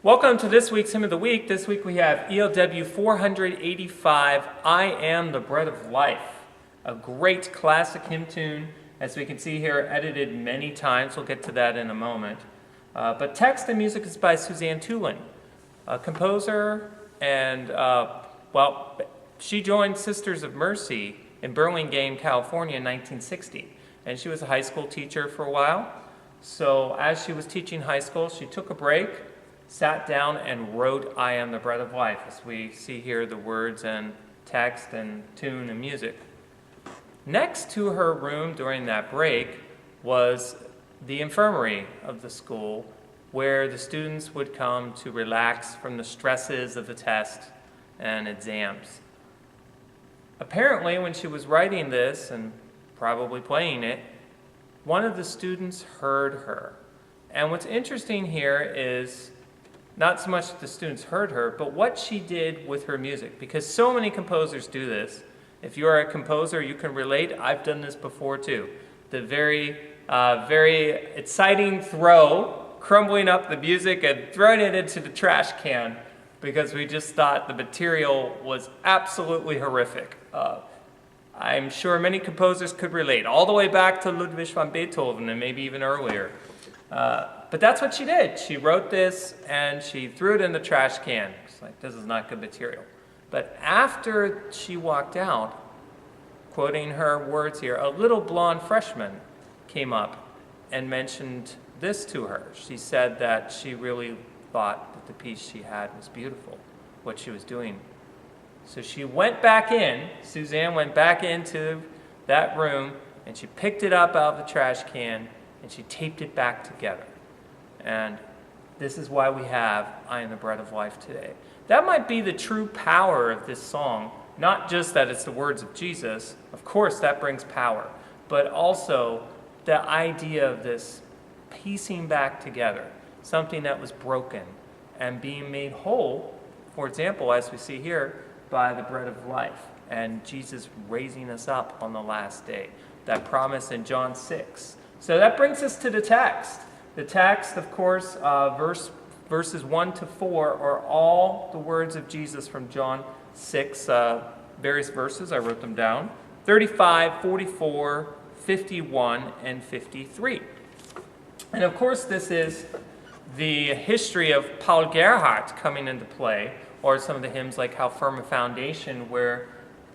Welcome to this week's Hymn of the Week. This week we have ELW 485, I Am the Bread of Life. A great classic hymn tune, as we can see here, edited many times. We'll get to that in a moment. But text and music is by Suzanne Toolan, a composer, and, she joined Sisters of Mercy in Burlingame, California in 1960. And she was a high school teacher for a while. So as she was teaching high school, she took a break, sat down and wrote I Am the Bread of Life, as we see here the words and text and tune and music. Next to her room during that break was the infirmary of the school, where the students would come to relax from the stresses of the test and exams. Apparently, when she was writing this and probably playing it, one of the students heard her. And what's interesting here is not so much that the students heard her, but what she did with her music. Because so many composers do this. If you are a composer, you can relate. I've done this before too. The very exciting throw, crumbling up the music and throwing it into the trash can because we just thought the material was absolutely horrific. I'm sure many composers could relate, all the way back to Ludwig van Beethoven and maybe even earlier. But that's what she did. She wrote this and she threw it in the trash can. It's like, this is not good material. But after she walked out, quoting her words here, a little blonde freshman came up and mentioned this to her. She said that she really thought that the piece she had was beautiful, what she was doing. So she went back in, Suzanne went back into that room, and she picked it up out of the trash can, and she taped it back together. And this is why we have I Am the Bread of Life today. That might be the true power of this song, not just that it's the words of Jesus, of course that brings power, but also the idea of this piecing back together, something that was broken and being made whole, for example, as we see here, by the bread of life and Jesus raising us up on the last day. That promise in John 6. So that brings us to the text. The text, of course, verses 1 to 4 are all the words of Jesus from John 6, various verses. I wrote them down. 35, 44, 51, and 53. And of course, this is the history of Paul Gerhardt coming into play, or some of the hymns like How Firm a Foundation, where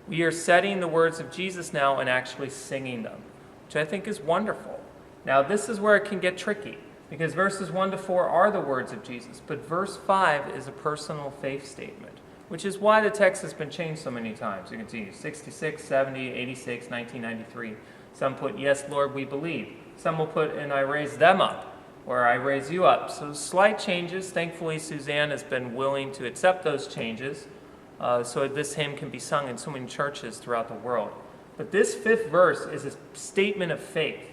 we are setting the words of Jesus now and actually singing them, which I think is wonderful. Now, this is where it can get tricky, because verses 1 to 4 are the words of Jesus, but verse 5 is a personal faith statement, which is why the text has been changed so many times. You can see 66, 70, 86, 1993. Some put, yes, Lord, we believe. Some will put, and I raise them up, or I raise you up. So slight changes. Thankfully, Suzanne has been willing to accept those changes, so this hymn can be sung in so many churches throughout the world. But this fifth verse is a statement of faith.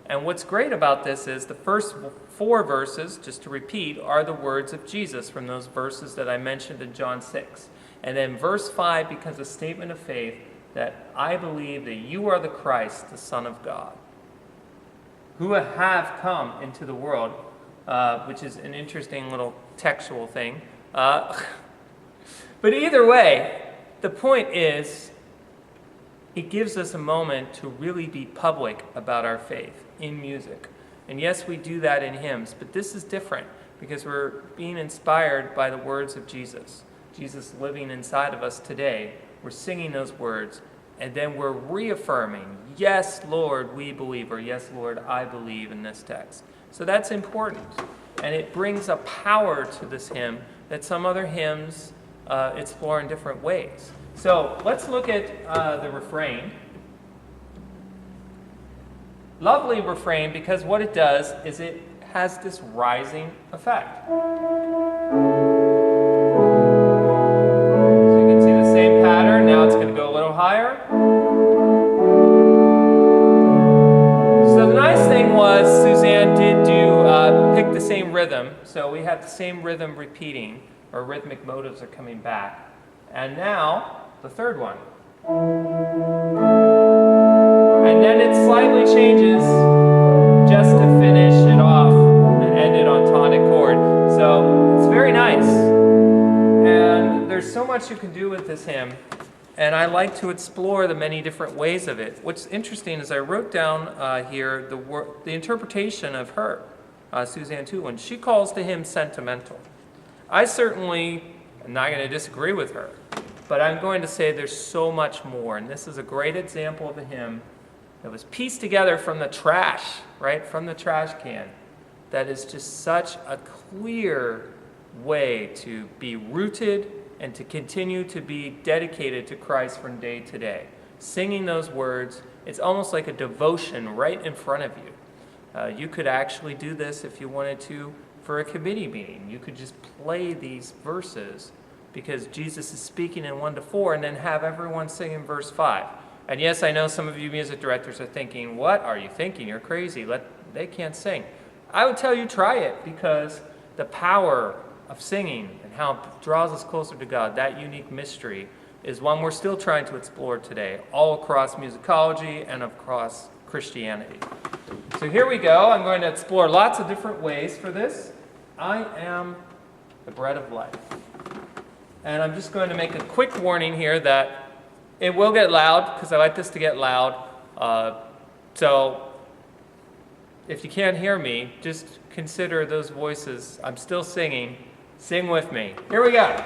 And what's great about this is the first 4 verses, just to repeat, are the words of Jesus from those verses that I mentioned in John 6. And then verse 5 becomes a statement of faith that I believe that you are the Christ, the Son of God, who have come into the world, which is an interesting little textual thing. But either way, the point is, it gives us a moment to really be public about our faith in music. And yes, we do that in hymns, but this is different because we're being inspired by the words of Jesus. Jesus living inside of us today. We're singing those words, and then we're reaffirming, yes, Lord, we believe, or yes, Lord, I believe in this text. So that's important. And it brings a power to this hymn that some other hymns explore in different ways. So let's look at the refrain. Lovely refrain, because what it does is it has this rising effect. So you can see the same pattern. Now it's going to go a little higher. So the nice thing was Suzanne did pick the same rhythm. So we have the same rhythm repeating, or rhythmic motives are coming back. And now the third one. And then it slightly changes just to finish it off and end it on tonic chord. So it's very nice. much you can do with this hymn, and I like to explore the many different ways of it. What's interesting is I wrote down here the interpretation of her, Suzanne Toolan. She calls the hymn sentimental. I certainly am not going to disagree with her, but I'm going to say there's so much more, and this is a great example of a hymn that was pieced together from the trash, right, from the trash can, that is just such a clear way to be rooted and to continue to be dedicated to Christ from day to day. Singing those words, it's almost like a devotion right in front of you. You could actually do this if you wanted to for a committee meeting. You could just play these verses because Jesus is speaking in 1-4 and then have everyone sing in verse 5. And yes, I know some of you music directors are thinking, what are you thinking? You're crazy. They can't sing. I would tell you try it because the power of singing and how it draws us closer to God, that unique mystery, is one we're still trying to explore today, all across musicology and across Christianity. So here we go. I'm going to explore lots of different ways for this. I am the bread of life. And I'm just going to make a quick warning here that it will get loud, because I like this to get loud. So if you can't hear me, just consider those voices. I'm still singing. Sing with me. Here we go.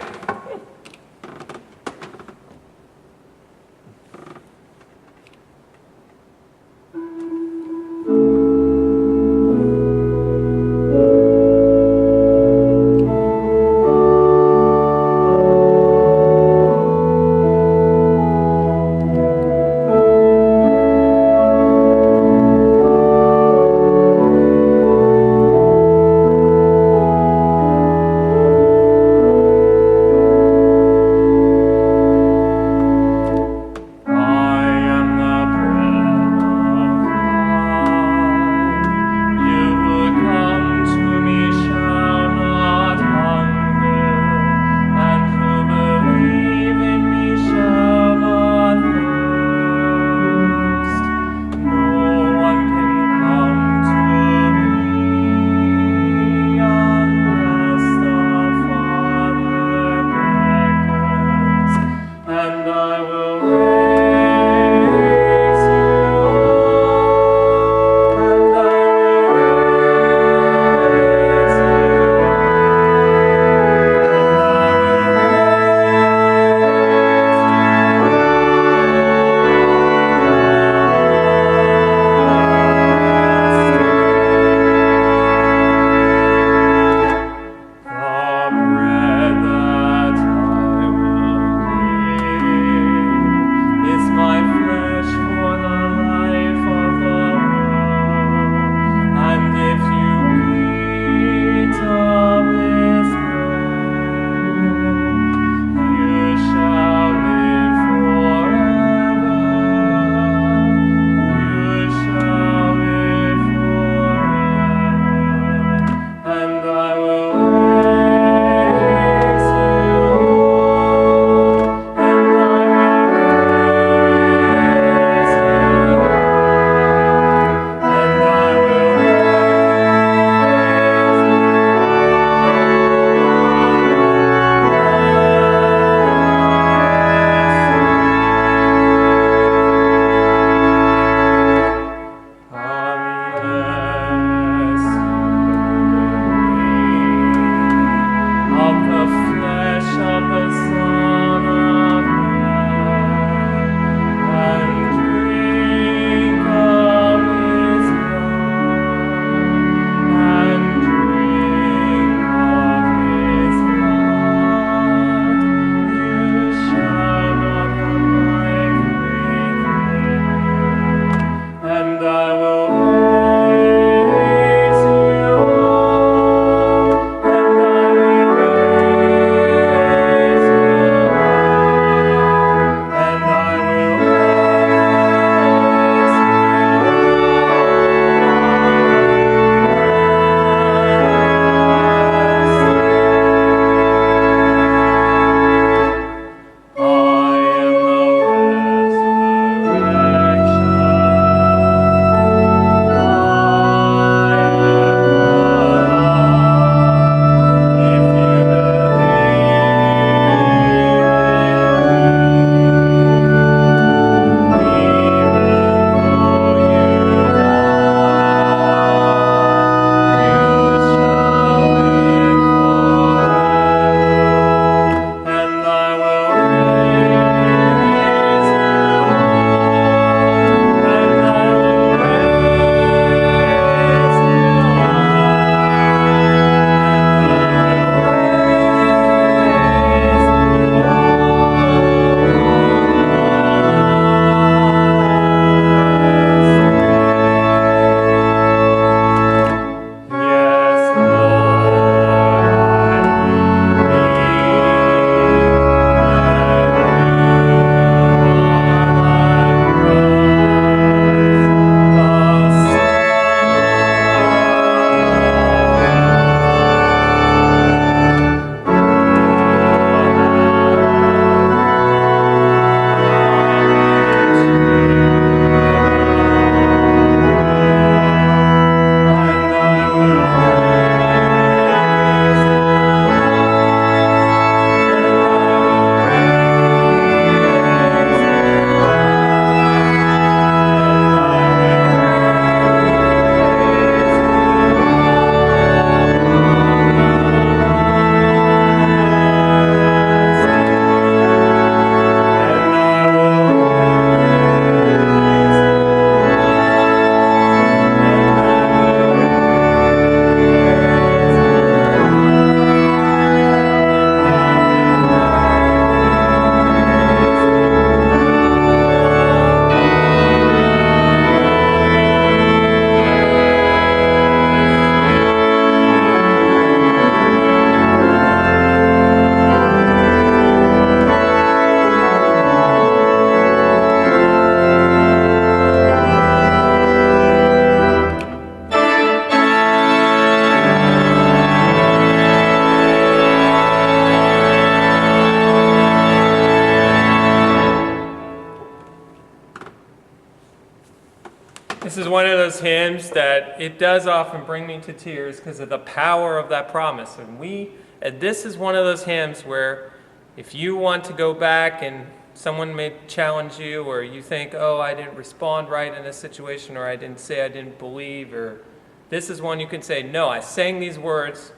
This is one of those hymns that it does often bring me to tears because of the power of that promise. And this is one of those hymns where if you want to go back and someone may challenge you, or you think, oh, I didn't respond right in this situation, or I didn't say I didn't believe, or this is one you can say, no, I sang these words,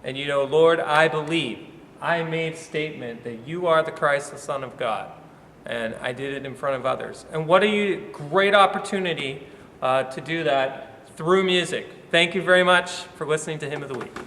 and you know, Lord, I believe. I made a statement that you are the Christ, the Son of God. And I did it in front of others. And what a great opportunity to do that through music. Thank you very much for listening to Hymn of the Week.